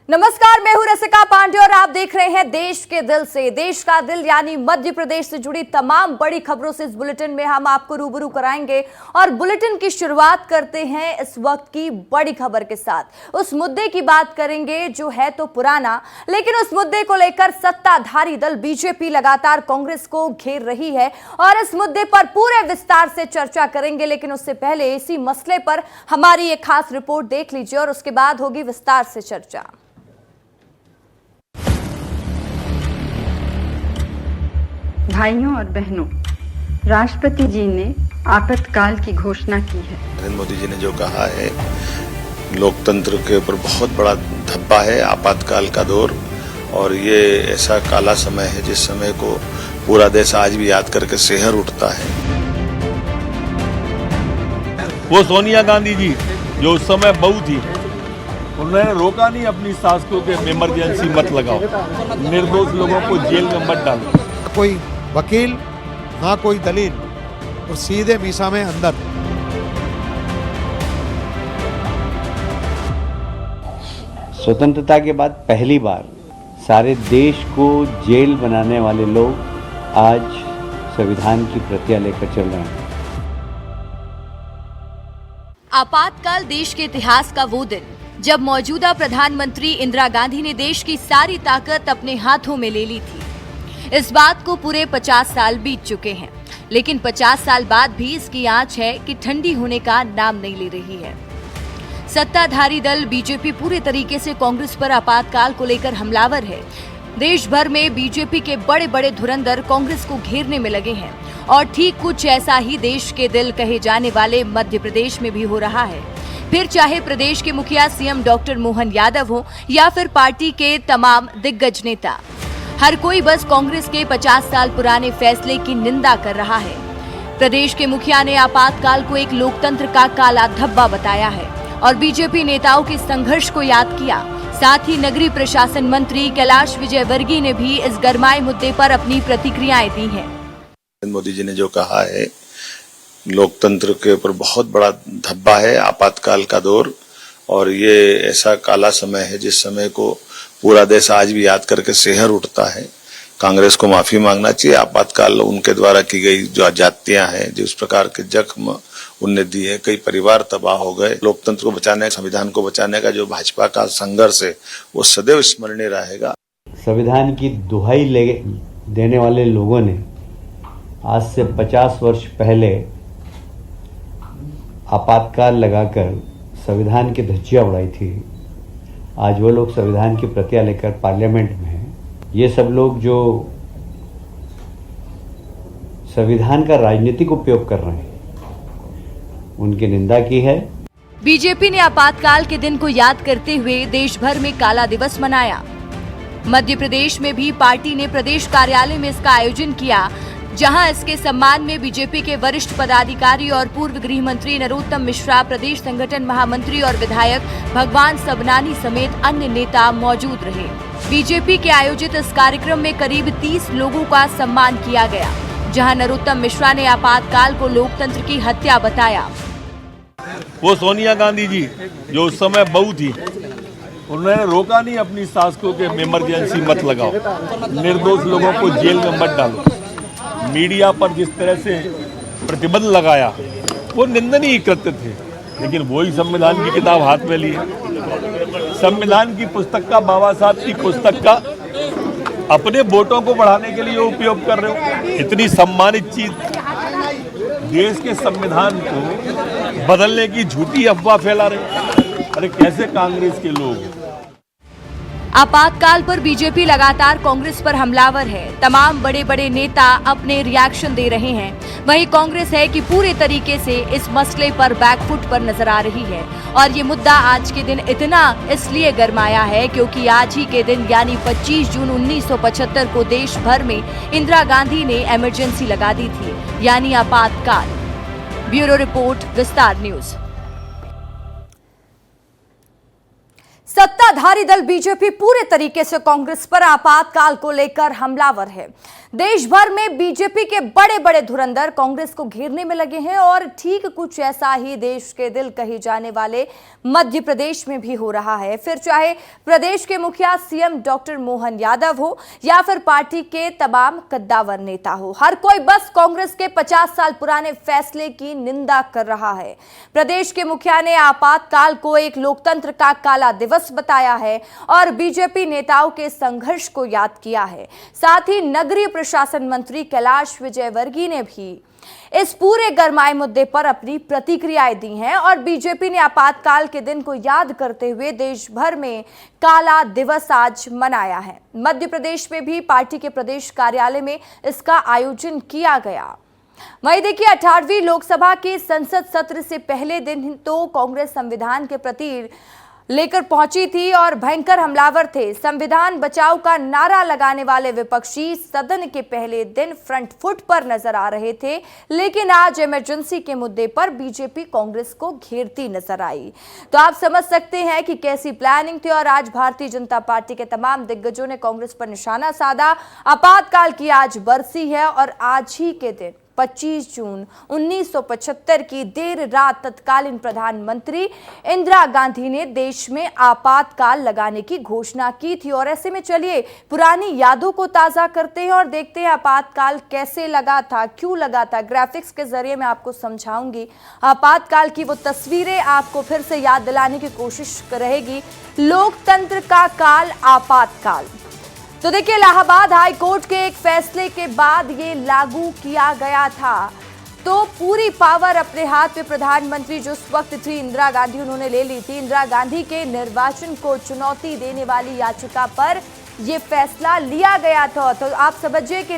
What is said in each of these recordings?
नमस्कार, मैं हूं रसिका पांडे और आप देख रहे हैं देश के दिल से। देश का दिल यानी मध्य प्रदेश से जुड़ी तमाम बड़ी खबरों से इस बुलेटिन में हम आपको रूबरू कराएंगे। और बुलेटिन की शुरुआत करते हैं इस वक्त की बड़ी खबर के साथ। उस मुद्दे की बात करेंगे जो है तो पुराना, लेकिन उस मुद्दे को लेकर सत्ताधारी दल बीजेपी लगातार कांग्रेस को घेर रही है और इस मुद्दे पर पूरे विस्तार से चर्चा करेंगे। लेकिन उससे पहले इसी मसले पर हमारी एक खास रिपोर्ट देख लीजिए और उसके बाद होगी विस्तार से चर्चा। भाइयों और बहनों, राष्ट्रपति जी ने आपातकाल की घोषणा की है। नरेंद्र मोदी जी ने जो कहा है, लोकतंत्र के ऊपर बहुत बड़ा धब्बा है आपातकाल का दौर, और ये ऐसा काला समय है जिस समय को पूरा देश आज भी याद करके सिहर उठता है। वो सोनिया गांधी जी जो उस समय बहू थी, उन्होंने रोका नहीं अपनी सास को कि इमरजेंसी मत लगाओ, निर्दोष लोगों को जेल में मत डालो। कोई वकील ना कोई दलील और सीधे मीसा में अंदर। स्वतंत्रता के बाद पहली बार सारे देश को जेल बनाने वाले लोग आज संविधान की प्रतियां लेकर चल रहे हैं। आपातकाल देश के इतिहास का वो दिन जब मौजूदा प्रधानमंत्री इंदिरा गांधी ने देश की सारी ताकत अपने हाथों में ले ली थी। इस बात को पूरे 50 साल बीत चुके हैं, लेकिन 50 साल बाद भी इसकी आंच है कि ठंडी होने का नाम नहीं ले रही है। सत्ताधारी दल बीजेपी पूरे तरीके से कांग्रेस पर आपातकाल को लेकर हमलावर है। देश भर में बीजेपी के बड़े बड़े धुरंधर कांग्रेस को घेरने में लगे हैं और ठीक कुछ ऐसा ही देश के दिल कहे जाने वाले मध्य प्रदेश में भी हो रहा है। फिर चाहे प्रदेश के मुखिया सीएम डॉक्टर मोहन यादव हो या फिर पार्टी के तमाम दिग्गज नेता, हर कोई बस कांग्रेस के 50 साल पुराने फैसले की निंदा कर रहा है। प्रदेश के मुखिया ने आपातकाल को एक लोकतंत्र का काला धब्बा बताया है और बीजेपी नेताओं के संघर्ष को याद किया। साथ ही नगरीय प्रशासन मंत्री कैलाश विजयवर्गीय ने भी इस गरमाए मुद्दे पर अपनी प्रतिक्रियाएं दी हैं। मोदी जी ने जो कहा है, लोकतंत्र के ऊपर बहुत बड़ा धब्बा है आपातकाल का दौर, और ये ऐसा काला समय है जिस समय को पूरा देश आज भी याद करके सिहर उठता है। कांग्रेस को माफी मांगना चाहिए। आपातकाल उनके द्वारा की गई जो जातियां हैं, जिस प्रकार के जख्म उनने दिए, कई परिवार तबाह हो गए। लोकतंत्र को बचाने, संविधान को बचाने का जो भाजपा का संघर्ष है वो सदैव स्मरणीय रहेगा। संविधान की दुहाई देने वाले लोगों ने आज से 50 वर्ष पहले आपातकाल लगाकर संविधान की धज्जियां उड़ाई थी। आज वो लोग संविधान की प्रतियां लेकर पार्लियामेंट में हैं। ये सब लोग जो संविधान का राजनीतिक उपयोग कर रहे हैं, उनकी निंदा की है। बीजेपी ने आपातकाल के दिन को याद करते हुए देश भर में काला दिवस मनाया। मध्य प्रदेश में भी पार्टी ने प्रदेश कार्यालय में इसका आयोजन किया, जहां इसके सम्मान में बीजेपी के वरिष्ठ पदाधिकारी और पूर्व गृह मंत्री नरोत्तम मिश्रा, प्रदेश संगठन महामंत्री और विधायक भगवान सबनानी समेत अन्य नेता मौजूद रहे। बीजेपी के आयोजित इस कार्यक्रम में करीब 30 लोगों का सम्मान किया गया, जहां नरोत्तम मिश्रा ने आपातकाल को लोकतंत्र की हत्या बताया। वो सोनिया गांधी जी जो उस समय बहू थी, उन्होंने रोका नहीं अपनी सास को कि इमरजेंसी मत लगाओ, निर्दोष लोगों को जेल में मत डालो। मीडिया पर जिस तरह से प्रतिबंध लगाया वो निंदनीय कृत्य थे, लेकिन वही संविधान की किताब हाथ में ली है। संविधान की पुस्तक का, बाबा साहब की पुस्तक का अपने वोटों को बढ़ाने के लिए उपयोग कर रहे हो। इतनी सम्मानित चीज, देश के संविधान को बदलने की झूठी अफवाह फैला रहे। अरे कैसे कांग्रेस के लोग। आपातकाल पर बीजेपी लगातार कांग्रेस पर हमलावर है। तमाम बड़े बड़े नेता अपने रिएक्शन दे रहे हैं। वहीं कांग्रेस है कि पूरे तरीके से इस मसले पर बैकफुट पर नजर आ रही है। और ये मुद्दा आज के दिन इतना इसलिए गरमाया है क्योंकि आज ही के दिन यानी 25 जून 1975 को देश भर में इंदिरा गांधी ने इमरजेंसी लगा दी थी, यानी आपातकाल। ब्यूरो रिपोर्ट, विस्तार न्यूज। सत्ताधारी दल बीजेपी पूरे तरीके से कांग्रेस पर आपातकाल को लेकर हमलावर है। देश भर में बीजेपी के बड़े बड़े धुरंधर कांग्रेस को घेरने में लगे हैं और ठीक कुछ ऐसा ही देश के दिल कहे जाने वाले मध्य प्रदेश में भी हो रहा है। फिर चाहे प्रदेश के मुखिया सीएम डॉक्टर मोहन यादव हो या फिर पार्टी के तमाम कद्दावर नेता हो, हर कोई बस कांग्रेस के 50 साल पुराने फैसले की निंदा कर रहा है। प्रदेश के मुखिया ने आपातकाल को एक लोकतंत्र का काला दिवस बताया है और बीजेपी नेताओं के संघर्ष को याद किया है। साथ ही नगरीय प्रशासन मंत्री कैलाश विजयवर्गीय ने भी इस पूरे गरमाए मुद्दे पर अपनी प्रतिक्रियाएं दी हैं और बीजेपी ने आपातकाल के दिन को याद करते हुए देश भर में काला दिवस आज मनाया है। मध्य प्रदेश में भी पार्टी के प्रदेश कार्यालय में इसका आयोजन किया गया। वहीं देखिए, 18वीं लोकसभा के संसद सत्र से पहले दिन तो कांग्रेस संविधान के प्रति लेकर पहुंची थी और भयंकर हमलावर थे। संविधान बचाओ का नारा लगाने वाले विपक्षी सदन के पहले दिन फ्रंट फुट पर नजर आ रहे थे, लेकिन आज इमरजेंसी के मुद्दे पर बीजेपी कांग्रेस को घेरती नजर आई। तो आप समझ सकते हैं कि कैसी प्लानिंग थी और आज भारतीय जनता पार्टी के तमाम दिग्गजों ने कांग्रेस पर निशाना साधा। आपातकाल की आज बरसी है और आज ही के दिन 25 जून 1975 की देर रात तत्कालीन प्रधानमंत्री इंदिरा गांधी ने देश में आपातकाल लगाने की घोषणा की थी। और ऐसे में चलिए पुरानी यादों को ताजा करते हैं और देखते हैं आपातकाल कैसे लगा था, क्यों लगा था। ग्राफिक्स के जरिए मैं आपको समझाऊंगी। आपातकाल की वो तस्वीरें आपको फिर से याद दिलाने की कोशिश रहेगी। लोकतंत्र का काल, आपातकाल। तो देखिए, इलाहाबाद हाई कोर्ट के एक फैसले के बाद ये लागू किया गया था। तो पूरी पावर अपने हाथ में प्रधानमंत्री जो उस वक्त थी इंदिरा गांधी, उन्होंने ले ली थी। इंदिरा गांधी के निर्वाचन को चुनौती देने वाली याचिका पर यह फैसला लिया गया था। तो आप समझिए कि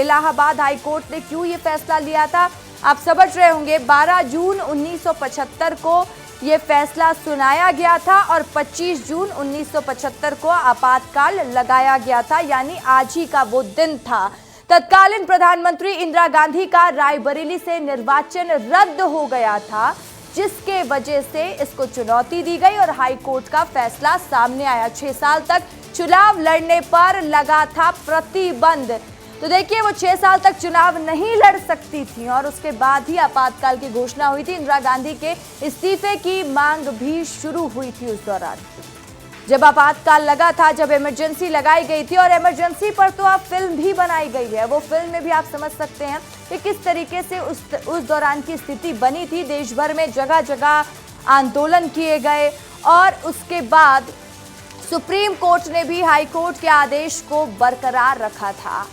इलाहाबाद हाई कोर्ट ने क्यों ये फैसला लिया था। आप समझ रहे होंगे, 12 जून 1975 को ये फैसला सुनाया गया था और 25 जून 1975 को आपातकाल लगाया गया था, यानी आज ही का वो दिन था। तत्कालीन प्रधानमंत्री इंदिरा गांधी का रायबरेली से निर्वाचन रद्द हो गया था, जिसके वजह से इसको चुनौती दी गई और हाई कोर्ट का फैसला सामने आया। 6 साल तक चुनाव लड़ने पर लगा था प्रतिबंध। तो देखिए, वो 6 साल तक चुनाव नहीं लड़ सकती थी और उसके बाद ही आपातकाल की घोषणा हुई थी। इंदिरा गांधी के इस्तीफे की मांग भी शुरू हुई थी उस दौरान, जब आपातकाल लगा था, जब इमरजेंसी लगाई गई थी। और इमरजेंसी पर तो अब फिल्म भी बनाई गई है। वो फिल्म में भी आप समझ सकते हैं कि किस तरीके से उस दौरान की स्थिति बनी थी। देश भर में जगह जगह आंदोलन किए गए और उसके बाद सुप्रीम कोर्ट ने भी हाई कोर्ट के आदेश को बरकरार रखा था।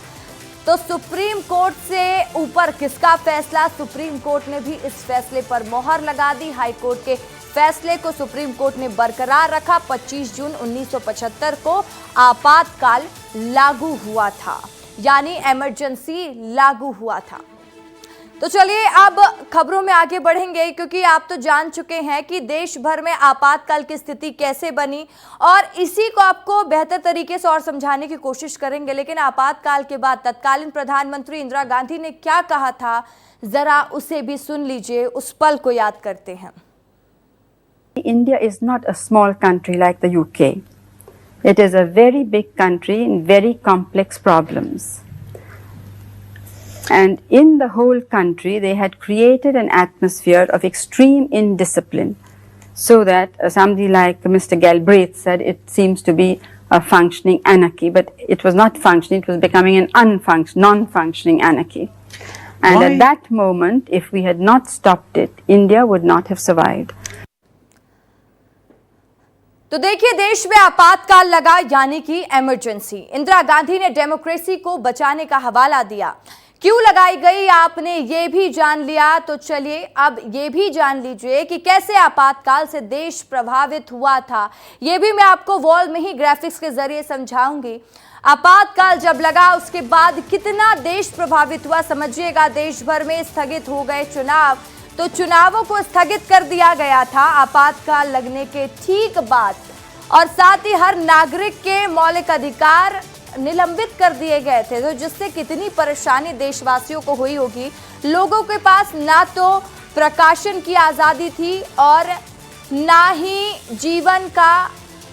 तो सुप्रीम कोर्ट से ऊपर किसका फैसला? सुप्रीम कोर्ट ने भी इस फैसले पर मोहर लगा दी। हाई कोर्ट के फैसले को सुप्रीम कोर्ट ने बरकरार रखा। 25 जून 1975 को आपातकाल लागू हुआ था, यानी इमरजेंसी लागू हुआ था। तो चलिए अब खबरों में आगे बढ़ेंगे, क्योंकि आप तो जान चुके हैं कि देश भर में आपातकाल की स्थिति कैसे बनी और इसी को आपको बेहतर तरीके से और समझाने की कोशिश करेंगे। लेकिन आपातकाल के बाद तत्कालीन प्रधानमंत्री इंदिरा गांधी ने क्या कहा था, जरा उसे भी सुन लीजिए, उस पल को याद करते हैं। India is not a small country like the UK. It is a very big country and very complex problems. And in the whole country, they had created an atmosphere of extreme indiscipline, so that somebody like Mr. Galbraith said it seems to be a functioning anarchy, but it was not functioning, it was becoming an non-functioning anarchy. And at that moment, if we had not stopped it, India would not have survived. तो देखिए, देश में आपातकाल लगा, यानी कि emergency. Indira Gandhi ने democracy को बचाने का हवाला दिया। क्यों लगाई गई आपने ये भी जान लिया। तो चलिए अब ये भी जान लीजिए कि कैसे आपातकाल से देश प्रभावित हुआ था। ये भी मैं आपको वॉल में ही ग्राफिक्स के जरिए समझाऊंगी। आपातकाल जब लगा उसके बाद कितना देश प्रभावित हुआ, समझिएगा। देश भर में स्थगित हो गए चुनाव, तो चुनावों को स्थगित कर दिया गया था आपातकाल लगने के ठीक बाद। और साथ ही हर नागरिक के मौलिक अधिकार निलंबित कर दिए गए थे, तो जिससे कितनी परेशानी देशवासियों को हुई होगी। लोगों के पास ना तो प्रकाशन की आज़ादी थी और ना ही जीवन का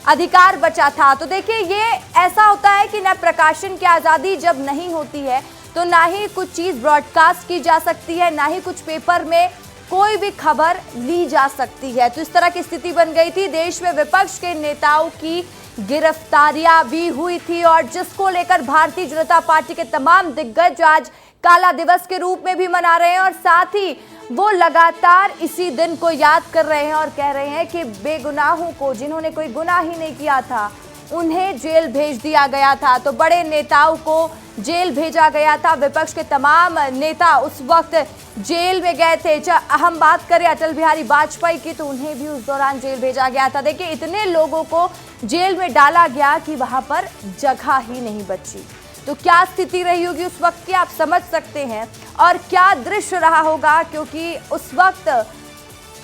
अधिकार बचा था। तो देखिए, ये ऐसा होता है कि न प्रकाशन की आज़ादी जब नहीं होती है तो ना ही कुछ चीज़ ब्रॉडकास्ट की जा सकती है, ना ही कुछ पेपर में कोई भी खबर ली जा सकती है। तो इस तरह की स्थिति बन गई थी। देश में विपक्ष के नेताओं की गिरफ्तारियां भी हुई थी और जिसको लेकर भारतीय जनता पार्टी के तमाम दिग्गज आज काला दिवस के रूप में भी मना रहे हैं और साथ ही वो लगातार इसी दिन को याद कर रहे हैं और कह रहे हैं कि बेगुनाहों को, जिन्होंने कोई गुनाह ही नहीं किया था, उन्हें जेल भेज दिया गया था। तो बड़े नेताओं को जेल भेजा गया था। विपक्ष के तमाम नेता उस वक्त जेल में गए थे। हम बात करें अटल बिहारी वाजपेयी की, तो उन्हें भी उस दौरान जेल भेजा गया था। देखिए, इतने लोगों को जेल में डाला गया कि वहां पर जगह ही नहीं बची। तो क्या स्थिति रही होगी उस वक्त की, आप समझ सकते हैं, और क्या दृश्य रहा होगा, क्योंकि उस वक्त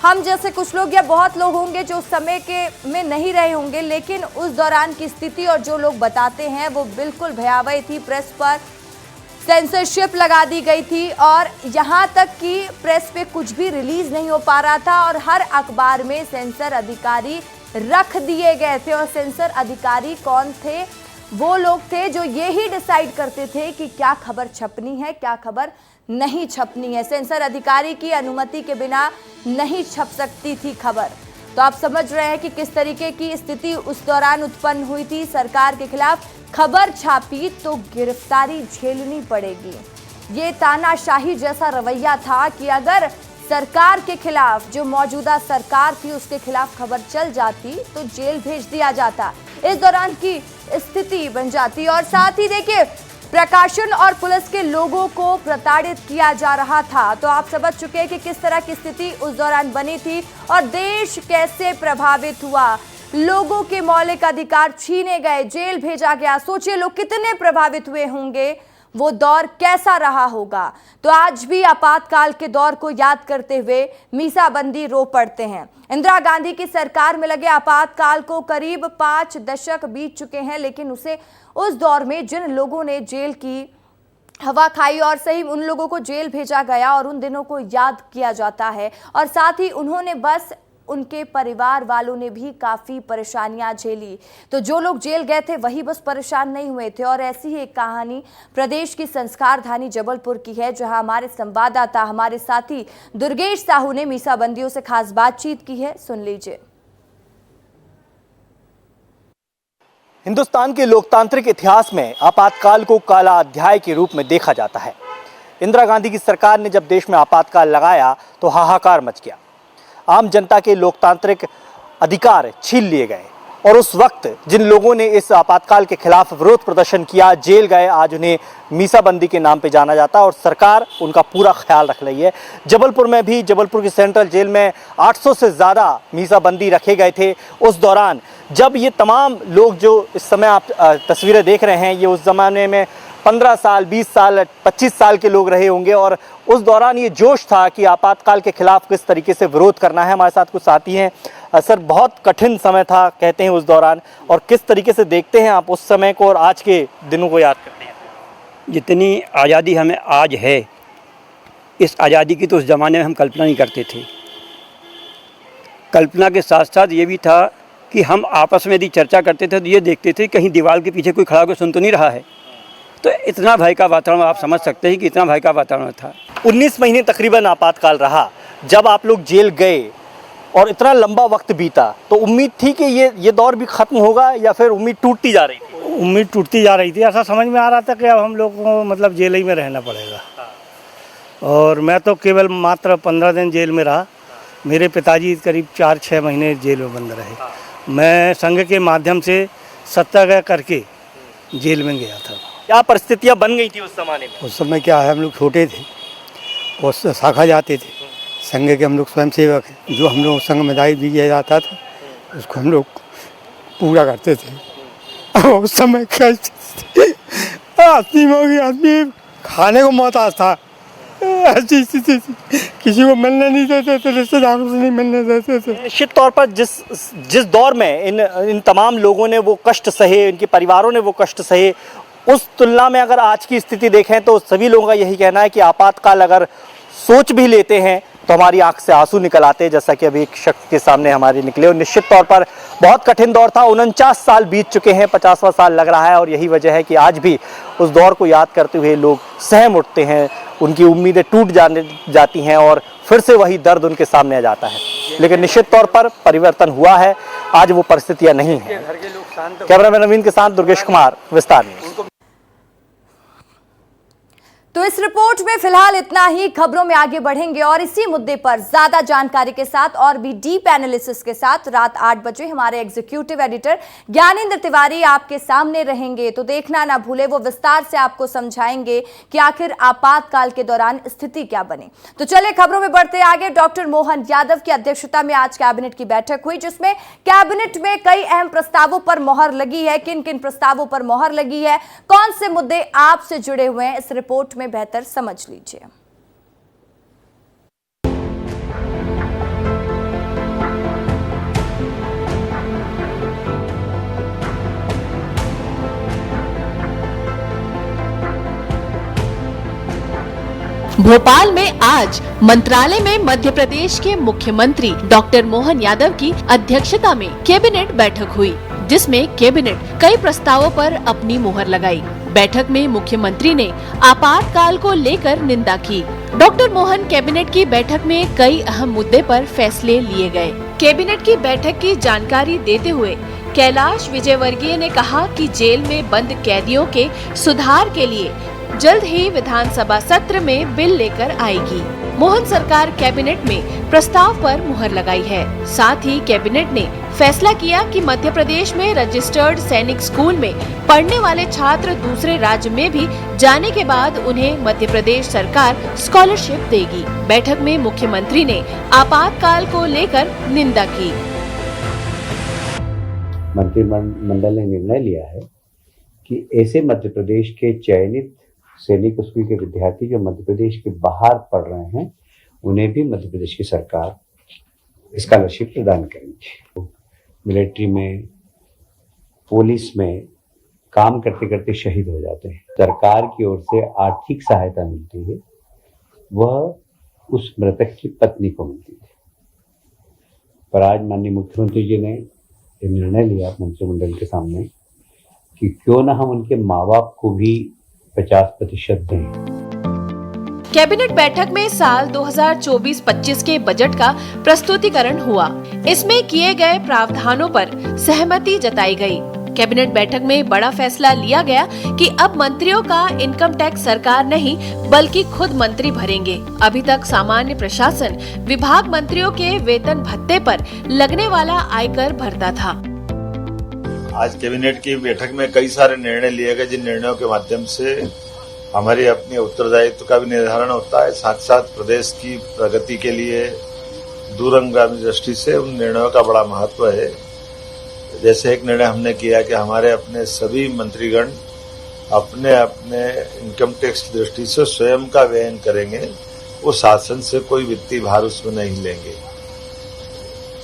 हम जैसे कुछ लोग या बहुत लोग होंगे जो उस समय के में नहीं रहे होंगे, लेकिन उस दौरान की स्थिति और जो लोग बताते हैं वो बिल्कुल भयावह थी। प्रेस पर सेंसरशिप लगा दी गई थी और यहाँ तक कि प्रेस पे कुछ भी रिलीज नहीं हो पा रहा था और हर अखबार में सेंसर अधिकारी रख दिए गए थे। और सेंसर अधिकारी कौन थे? वो लोग थे जो ये ही डिसाइड करते थे कि क्या खबर छपनी है, क्या खबर नहीं छपनी है। सेंसर अधिकारी की अनुमति के बिना नहीं छप सकती थी खबर। तो आप समझ रहे हैं कि किस तरीके की स्थिति उस दौरान उत्पन्न हुई थी। सरकार के खिलाफ खबर छापी तो गिरफ्तारी झेलनी पड़ेगी। ये तानाशाही जैसा रवैया था कि अगर सरकार के खिलाफ, जो मौजूदा सरकार थी उसके खिलाफ खबर चल जाती तो जेल भेज दिया जाता। इस दौरान की स्थिति बन जाती और साथ ही देखिए, प्रकाशन और पुलिस के लोगों को प्रताड़ित किया जा रहा था। तो आप समझ चुके हैं कि किस तरह की स्थिति उस दौरान बनी थी और देश कैसे प्रभावित हुआ। लोगों के मौलिक अधिकार छीने गए, जेल भेजा गया। सोचिए लोग कितने प्रभावित हुए होंगे, वो दौर कैसा रहा होगा। तो आज भी आपातकाल के दौर को याद करते हुए मीसाबंदी रो पड़ते हैं। इंदिरा गांधी की सरकार में लगे आपातकाल को करीब 5 दशक बीत चुके हैं, लेकिन उस दौर में जिन लोगों ने जेल की हवा खाई और सही उन लोगों को जेल भेजा गया और उन दिनों को याद किया जाता है। और साथ ही उन्होंने बस उनके परिवार वालों ने भी काफ़ी परेशानियां झेली। तो जो लोग जेल गए थे वही बस परेशान नहीं हुए थे। और ऐसी ही एक कहानी प्रदेश की संस्कार धानी जबलपुर की है, जहां हमारे संवाददाता, हमारे साथी दुर्गेश साहू ने मीसाबंदियों से खास बातचीत की है। सुन लीजिए। हिंदुस्तान के लोकतांत्रिक इतिहास में आपातकाल को काला अध्याय के रूप में देखा जाता है। इंदिरा गांधी की सरकार ने जब देश में आपातकाल लगाया तो हाहाकार मच गया। आम जनता के लोकतांत्रिक अधिकार छीन लिए गए और उस वक्त जिन लोगों ने इस आपातकाल के खिलाफ विरोध प्रदर्शन किया, जेल गए, आज उन्हें मीसाबंदी के नाम पे जाना जाता है और सरकार उनका पूरा ख्याल रख रही है। जबलपुर में भी, जबलपुर की सेंट्रल जेल में 800 से ज़्यादा मीसाबंदी रखे गए थे। उस दौरान जब ये तमाम लोग जो इस समय आप तस्वीरें देख रहे हैं, ये उस ज़माने में 15 साल, 20 साल, 25 साल के लोग रहे होंगे और उस दौरान ये जोश था कि आपातकाल के खिलाफ किस तरीके से विरोध करना है। हमारे साथ कुछ साथी हैं। सर, बहुत कठिन समय था कहते हैं उस दौरान, और किस तरीके से देखते हैं आप उस समय को और आज के दिनों को याद करते हैं? जितनी आज़ादी हमें आज है, इस आज़ादी की तो उस ज़माने में हम कल्पना नहीं करते थे। कल्पना के साथ साथ ये भी था कि हम आपस में यदि चर्चा करते थे तो ये देखते थे कहीं दीवार के पीछे कोई खड़ा होकर सुन तो नहीं रहा है। तो इतना भय का वातावरण, आप समझ सकते हैं कि इतना भय का वातावरण था। 19 महीने तकरीबन आपातकाल रहा। जब आप लोग जेल गए और इतना लंबा वक्त बीता तो उम्मीद थी कि ये दौर भी ख़त्म होगा या फिर उम्मीद टूटती जा रही थी? उम्मीद टूटती जा रही थी। ऐसा समझ में आ रहा था कि अब हम लोग को मतलब जेल ही में रहना पड़ेगा। और मैं तो केवल मात्र 15 दिन जेल में रहा। मेरे पिताजी करीब 4-6 महीने जेल में बंद रहे। मैं संघ के माध्यम से सत्याग्रह करके जेल में गया था। क्या परिस्थितियाँ बन गई थी उस ज़माने में? उस समय क्या है, हम लोग छोटे थे और शाखा जाते थे। संघ के हम लोग स्वयंसेवक हैं। जो हम लोग संघ में दायित्व दिया जाता था उसको हम लोग पूरा करते थे। उस समय आदमी खाने को मोहताज था। ऐसी स्थिति किसी को मिलने नहीं देते थे, रिश्तेदारों से नहीं मिलने देते थे। निश्चित तौर पर जिस दौर में इन तमाम लोगों ने वो कष्ट सहे, इनके परिवारों ने वो कष्ट सहे, उस तुलना में अगर आज की स्थिति देखें तो सभी लोगों का यही कहना है कि आपातकाल अगर सोच भी लेते हैं तो हमारी आंख से आंसू निकल आते, जैसा कि अभी एक शख्स के सामने हमारे निकले। और निश्चित तौर पर बहुत कठिन दौर था, 49 साल बीत चुके हैं, 50वां साल लग रहा है और यही वजह है कि आज भी उस दौर को याद करते हुए लोग सहम उठते हैं, उनकी उम्मीदें टूट जाती हैं और फिर से वही दर्द उनके सामने आ जाता है। लेकिन निश्चित तौर पर परिवर्तन हुआ है, आज वो परिस्थितियां नहीं है। कैमरामैन नवीन के साथ दुर्गेश कुमार, विस्तार न्यूज़। तो इस रिपोर्ट में फिलहाल इतना ही। खबरों में आगे बढ़ेंगे और इसी मुद्दे पर ज्यादा जानकारी के साथ और भी डीप एनालिसिस के साथ रात 8 बजे हमारे एग्जीक्यूटिव एडिटर ज्ञानेंद्र तिवारी आपके सामने रहेंगे। तो देखना ना भूले, वो विस्तार से आपको समझाएंगे कि आखिर आपातकाल के दौरान स्थिति क्या बने। तो चलिए खबरों में बढ़ते आगे। डॉक्टर मोहन यादव की अध्यक्षता में आज कैबिनेट की बैठक हुई, जिसमें कैबिनेट में कई अहम प्रस्तावों पर मोहर लगी है। किन किन प्रस्तावों पर मोहर लगी है, कौन से मुद्दे आपसे जुड़े हुए हैं, इस रिपोर्ट में बेहतर समझ लीजिए। भोपाल में आज मंत्रालय में मध्य प्रदेश के मुख्यमंत्री डॉक्टर मोहन यादव की अध्यक्षता में कैबिनेट बैठक हुई, जिसमें कैबिनेट कई प्रस्तावों पर अपनी मुहर लगाई। बैठक में मुख्यमंत्री ने आपातकाल को लेकर निंदा की। डॉक्टर मोहन कैबिनेट की बैठक में कई अहम मुद्दे पर फैसले लिए गए। कैबिनेट की बैठक की जानकारी देते हुए कैलाश विजयवर्गीय ने कहा कि जेल में बंद कैदियों के सुधार के लिए जल्द ही विधानसभा सत्र में बिल लेकर आएगी। मोहन सरकार कैबिनेट में प्रस्ताव पर मुहर लगाई है। साथ ही कैबिनेट ने फैसला किया कि मध्य प्रदेश में रजिस्टर्ड सैनिक स्कूल में पढ़ने वाले छात्र दूसरे राज्य में भी जाने के बाद उन्हें मध्य प्रदेश सरकार स्कॉलरशिप देगी। बैठक में मुख्यमंत्री ने आपातकाल को लेकर निंदा की। मंत्रिमंडल ने निर्णय लिया है कि ऐसे मध्य प्रदेश के चयनित सैनिक स्कूल के विद्यार्थी जो मध्य प्रदेश के बाहर पढ़ रहे हैं, उन्हें भी मध्य प्रदेश की सरकार स्कॉलरशिप प्रदान करेंगी। मिलिट्री में, पुलिस में काम करते करते शहीद हो जाते हैं, सरकार की ओर से आर्थिक सहायता मिलती है, वह उस मृतक की पत्नी को मिलती है। पर आज माननीय मुख्यमंत्री जी ने ये निर्णय लिया मंत्रिमंडल के सामने कि क्यों न हम उनके माँ बाप को भी 50% दें। कैबिनेट बैठक में साल 2024-25 के बजट का प्रस्तुतिकरण हुआ। इसमें किए गए प्रावधानों पर सहमति जताई गई। कैबिनेट बैठक में बड़ा फैसला लिया गया कि अब मंत्रियों का इनकम टैक्स सरकार नहीं बल्कि खुद मंत्री भरेंगे। अभी तक सामान्य प्रशासन विभाग मंत्रियों के वेतन भत्ते पर लगने वाला आयकर भरता था। आज कैबिनेट की बैठक में कई सारे निर्णय लिए गए, जिन निर्णयों के माध्यम से हमारी अपने उत्तरदायित्व का भी निर्धारण होता है, साथ साथ प्रदेश की प्रगति के लिए दूरगामी दृष्टि से उन निर्णयों का बड़ा महत्व है। जैसे एक निर्णय हमने किया कि हमारे अपने सभी मंत्रीगण अपने अपने इनकम टैक्स की दृष्टि से स्वयं का व्ययन करेंगे, वो शासन से कोई वित्तीय भार उसमें नहीं लेंगे।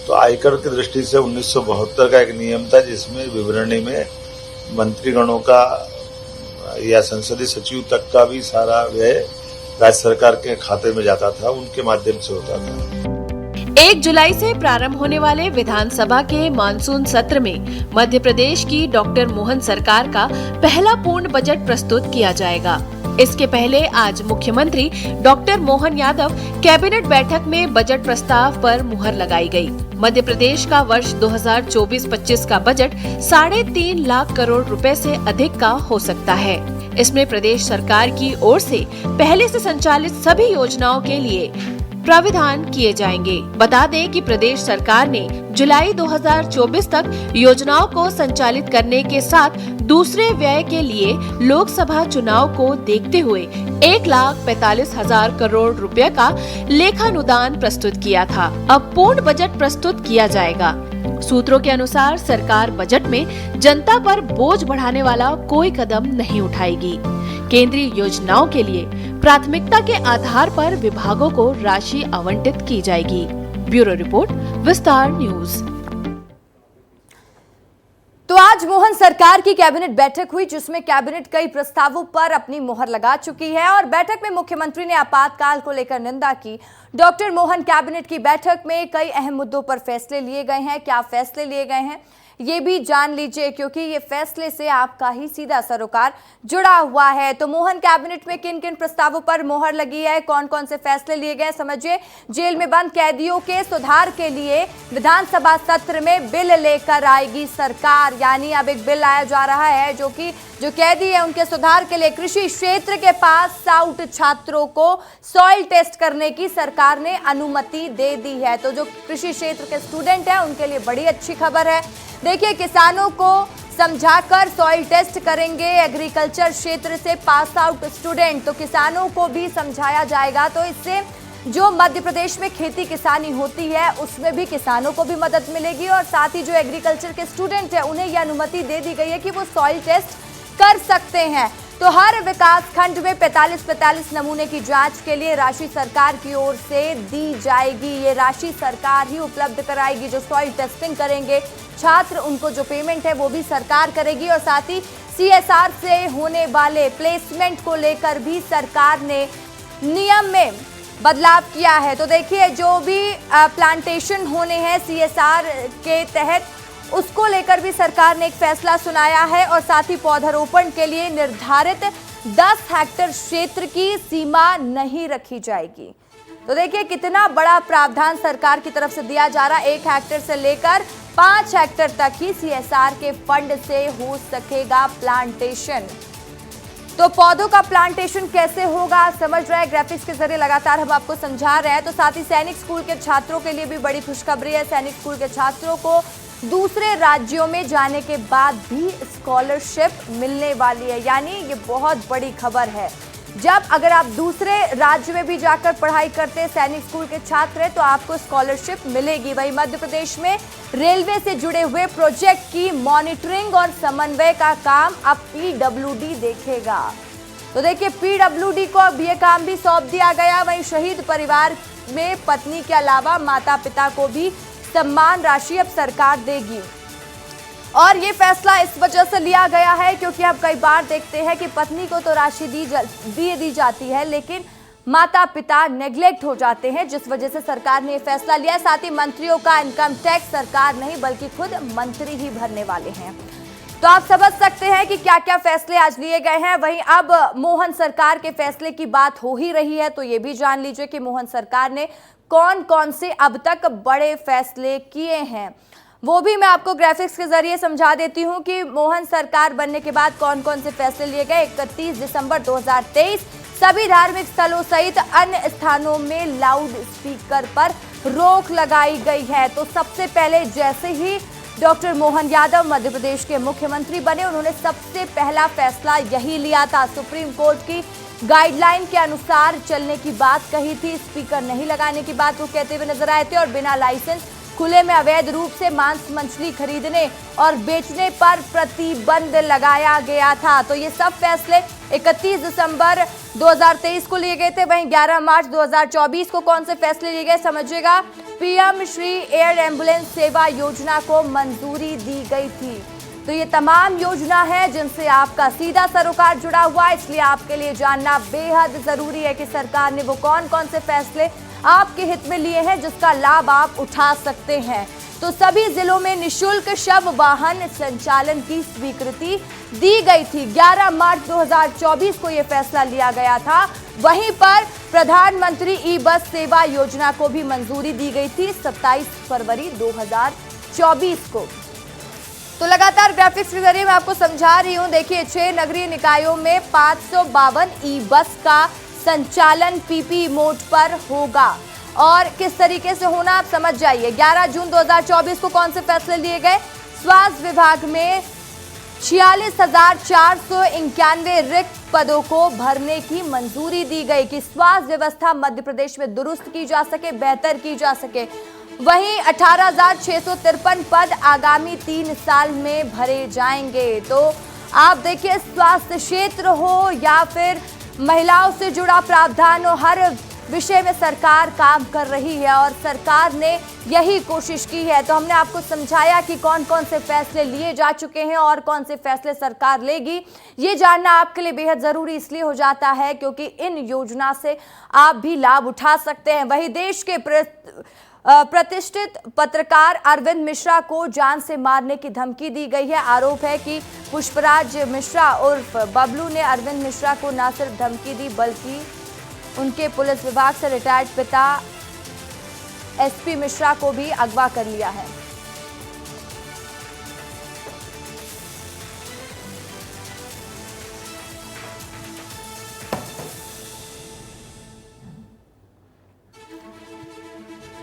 तो आयकर की दृष्टि से 1972 का एक नियम था, जिसमें विवरणी में मंत्रीगणों का या संसदीय सचिव तक का भी सारा व्यय राज्य सरकार के खाते में जाता था, उनके माध्यम से होता था। 1 जुलाई से प्रारंभ होने वाले विधानसभा के मानसून सत्र में मध्य प्रदेश की डॉक्टर मोहन सरकार का पहला पूर्ण बजट प्रस्तुत किया जाएगा। इसके पहले आज मुख्यमंत्री डॉक्टर मोहन यादव कैबिनेट बैठक में बजट प्रस्ताव पर मुहर लगाई गई। मध्य प्रदेश का वर्ष 2024-25 का बजट 3.5 लाख करोड़ रुपए से अधिक का हो सकता है। इसमें प्रदेश सरकार की ओर से पहले से संचालित सभी योजनाओं के लिए प्राविधान किए जाएंगे। बता दें कि प्रदेश सरकार ने जुलाई 2024 तक योजनाओं को संचालित करने के साथ दूसरे व्यय के लिए लोकसभा चुनाव को देखते हुए 1,45,000 करोड़ रुपए का लेखानुदान प्रस्तुत किया था। अब पूर्ण बजट प्रस्तुत किया जाएगा। सूत्रों के अनुसार सरकार बजट में जनता पर बोझ बढ़ाने वाला कोई कदम नहीं उठाएगी। केंद्रीय योजनाओं के लिए प्राथमिकता के आधार पर विभागों को राशि आवंटित की जाएगी। ब्यूरो रिपोर्ट, विस्तार न्यूज। तो आज मोहन सरकार की कैबिनेट बैठक हुई, जिसमें कैबिनेट कई प्रस्तावों पर अपनी मोहर लगा चुकी है और बैठक में मुख्यमंत्री ने आपातकाल को लेकर निंदा की। डॉक्टर मोहन कैबिनेट की बैठक में कई अहम मुद्दों पर फैसले लिए गए हैं। क्या फैसले लिए गए हैं ये भी जान लीजिए, क्योंकि ये फैसले से आपका ही सीधा सरोकार जुड़ा हुआ है। तो मोहन कैबिनेट में किन किन प्रस्तावों पर मोहर लगी है, कौन कौन से फैसले लिए गए, समझिए। जेल में बंद कैदियों के सुधार के लिए विधानसभा सत्र में बिल लेकर आएगी सरकार, यानी अब एक बिल लाया जा रहा है जो कैदी है उनके सुधार के लिए कृषि क्षेत्र के पास आउट छात्रों को सॉइल टेस्ट करने की सरकार ने अनुमति दे दी है। तो जो कृषि क्षेत्र के स्टूडेंट हैं उनके लिए बड़ी अच्छी खबर है। देखिए, किसानों को समझाकर सॉइल टेस्ट करेंगे एग्रीकल्चर क्षेत्र से पास आउट स्टूडेंट, तो किसानों को भी समझाया जाएगा। तो इससे जो मध्य प्रदेश में खेती किसानी होती है उसमें भी किसानों को भी मदद मिलेगी और साथ ही जो एग्रीकल्चर के स्टूडेंट है उन्हें यह अनुमति दे दी गई है कि वो सॉइल टेस्ट कर सकते हैं। तो हर विकास खंड में 45 नमूने की जांच के लिए राशि सरकार की ओर से दी जाएगी। ये राशि सरकार ही उपलब्ध कराएगी। जो सॉइल टेस्टिंग करेंगे छात्र, उनको जो पेमेंट है वो भी सरकार करेगी और साथ ही CSR से होने वाले प्लेसमेंट को लेकर भी सरकार ने नियम में बदलाव किया है। तो देखिए, जो भी प्लांटेशन होने हैं CSR के तहत, उसको लेकर भी सरकार ने एक फैसला सुनाया है और साथ ही पौधारोपण के लिए निर्धारित 10 हेक्टेयर क्षेत्र की सीमा नहीं रखी जाएगी। तो देखिए, कितना बड़ा प्रावधान सरकार की तरफ से दिया जा रहा है। 1 हेक्टेयर से लेकर 5 हेक्टेयर तक ही CSR के फंड से हो सकेगा प्लांटेशन। तो पौधों का प्लांटेशन कैसे होगा समझ रहे हैं, ग्राफिक्स के जरिए लगातार हम आपको समझा रहे हैं। तो साथ ही सैनिक स्कूल के छात्रों के लिए भी बड़ी खुशखबरी है। सैनिक स्कूल के छात्रों को दूसरे राज्यों में जाने के बाद भी स्कॉलरशिप मिलने वाली है, यानी ये बहुत बड़ी खबर है। जब अगर आप दूसरे राज्य में भी जाकर पढ़ाई करते हैं, सैनिक स्कूल के छात्र हैं, तो आपको स्कॉलरशिप मिलेगी। वहीं मध्य प्रदेश में रेलवे से जुड़े हुए प्रोजेक्ट की मॉनिटरिंग और समन्वय का काम अब PWD देखेगा। तो देखिए, PWD को अब ये काम भी सौंप दिया गया। वहीं शहीद परिवार में पत्नी के अलावा माता पिता को भी सम्मान राशि अब सरकार देगी। और ये फैसला इस वजह से लिया गया है क्योंकि अब कई बार देखते हैं कि पत्नी को तो राशि दी जाती है, लेकिन माता पिता नेग्लेक्ट हो जाते हैं, जिस वजह से सरकार ने ये फैसला लिया है। साथ ही मंत्रियों का इनकम टैक्स सरकार नहीं बल्कि खुद मंत्री ही भरने वाले हैं। तो आप समझ सकते हैं कि क्या क्या फैसले आज लिए गए हैं। वहीं अब मोहन सरकार के फैसले की बात हो ही रही है, तो ये भी जान लीजिए कि मोहन सरकार ने कौन कौन से अब तक बड़े फैसले किए हैं, वो भी मैं आपको ग्राफिक्स के जरिए समझा देती हूं कि मोहन सरकार बनने के बाद कौन कौन से फैसले लिए गए। 31 दिसंबर 2023 सभी धार्मिक स्थलों सहित अन्य स्थानों में लाउड स्पीकर पर रोक लगाई गई है। तो सबसे पहले जैसे ही डॉक्टर मोहन यादव मध्य प्रदेश के मुख्यमंत्री बने, उन्होंने सबसे पहला फैसला यही लिया था। सुप्रीम कोर्ट की गाइडलाइन के अनुसार चलने की बात कही थी, स्पीकर नहीं लगाने की बात वो कहते हुए नजर आए थे और बिना लाइसेंस खुले में अवैध रूप से मांस मछली खरीदने और बेचने पर प्रतिबंध लगाया गया था। तो ये सब फैसले 31 दिसंबर 2023 को लिए गए थे। वहीं 11 मार्च 2024 को कौन से फैसले लिए गए समझिएगा। PM श्री एयर एम्बुलेंस सेवा योजना को मंजूरी दी गई थी। तो ये तमाम योजना है जिनसे आपका सीधा सरोकार जुड़ा हुआ है, इसलिए आपके लिए जानना बेहद जरूरी है कि सरकार ने वो कौन कौन से फैसले आपके हित में लिए हैं जिसका लाभ आप उठा सकते हैं। तो सभी जिलों में निशुल्क शव वाहन संचालन की स्वीकृति दी गई थी। 11 मार्च 2024 को यह फैसला लिया गया था। वहीं पर प्रधानमंत्री ई-बस सेवा योजना को भी मंजूरी दी गई थी 27 फरवरी 2024 को। तो लगातार ग्राफिक्स के जरिए मैं आपको समझा रही हूं। देखिए, 6 नगरीय निकायों में 552 ई-बस का संचालन PP मोड पर होगा और किस तरीके से होना आप समझ जाइए। 11 जून 2024 को कौन से फैसले लिए गए। स्वास्थ्य विभाग में 46,491 रिक्त पदों को भरने की मंजूरी दी गई कि स्वास्थ्य व्यवस्था मध्य प्रदेश में दुरुस्त की जा सके, बेहतर की जा सके। वहीं 18,653 पद आगामी 3 साल में भरे जाएंगे। तो आप देखिए, स्वास्थ्य क्षेत्र हो या फिर महिलाओं से जुड़ा प्रावधान हो, हर विषय में सरकार काम कर रही है और सरकार ने यही कोशिश की है। तो हमने आपको समझाया कि कौन कौन से फैसले लिए जा चुके हैं और कौन से फैसले सरकार लेगी। ये जानना आपके लिए बेहद जरूरी इसलिए हो जाता है क्योंकि इन योजना से आप भी लाभ उठा सकते हैं। वही देश के प्रतिष्ठित पत्रकार अरविंद मिश्रा को जान से मारने की धमकी दी गई है। आरोप है कि पुष्पराज मिश्रा उर्फ बबलू ने अरविंद मिश्रा को न सिर्फ धमकी दी बल्कि उनके पुलिस विभाग से रिटायर्ड पिता एसपी मिश्रा को भी अगवा कर लिया है।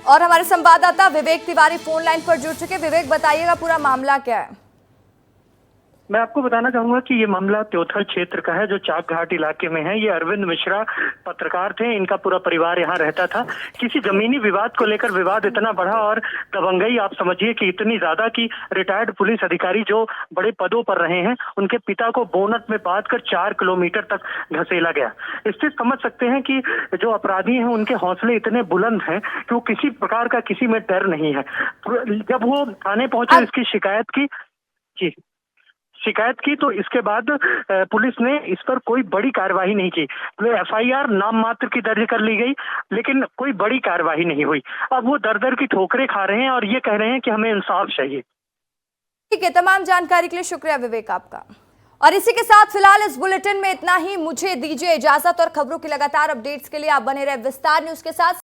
और हमारे संवाददाता विवेक तिवारी फोन लाइन पर जुड़ चुके। विवेक, बताइएगा पूरा मामला क्या है? मैं आपको बताना चाहूंगा कि ये मामला त्योथल क्षेत्र का है जो चाक घाट इलाके में है। ये अरविंद मिश्रा पत्रकार थे, इनका पूरा परिवार यहाँ रहता था। किसी जमीनी विवाद को लेकर विवाद इतना बढ़ा और दबंगई आप समझिए कि इतनी ज्यादा कि रिटायर्ड पुलिस अधिकारी जो बड़े पदों पर रहे हैं उनके पिता को बोनट में बांधकर 4 किलोमीटर तक घसीला गया। इससे समझ सकते हैं कि जो अपराधी हैं उनके हौसले इतने बुलंद हैं कि वो किसी प्रकार का किसी में डर नहीं है। जब वो थाने पहुंचे इसकी शिकायत की तो इसके बाद पुलिस ने इस पर कोई बड़ी कार्यवाही नहीं की। एफआईआर नाम मात्र की दर्ज कर ली गई लेकिन कोई बड़ी कार्यवाही नहीं हुई। अब वो दर दर की ठोकरें खा रहे हैं और ये कह रहे हैं कि हमें इंसाफ चाहिए। ठीक है, तमाम जानकारी के लिए शुक्रिया विवेक आपका। और इसी के साथ फिलहाल इस बुलेटिन में इतना ही। मुझे दीजिए इजाजत और खबरों की लगातार अपडेट्स के लिए आप बने रहे विस्तार न्यूज के साथ।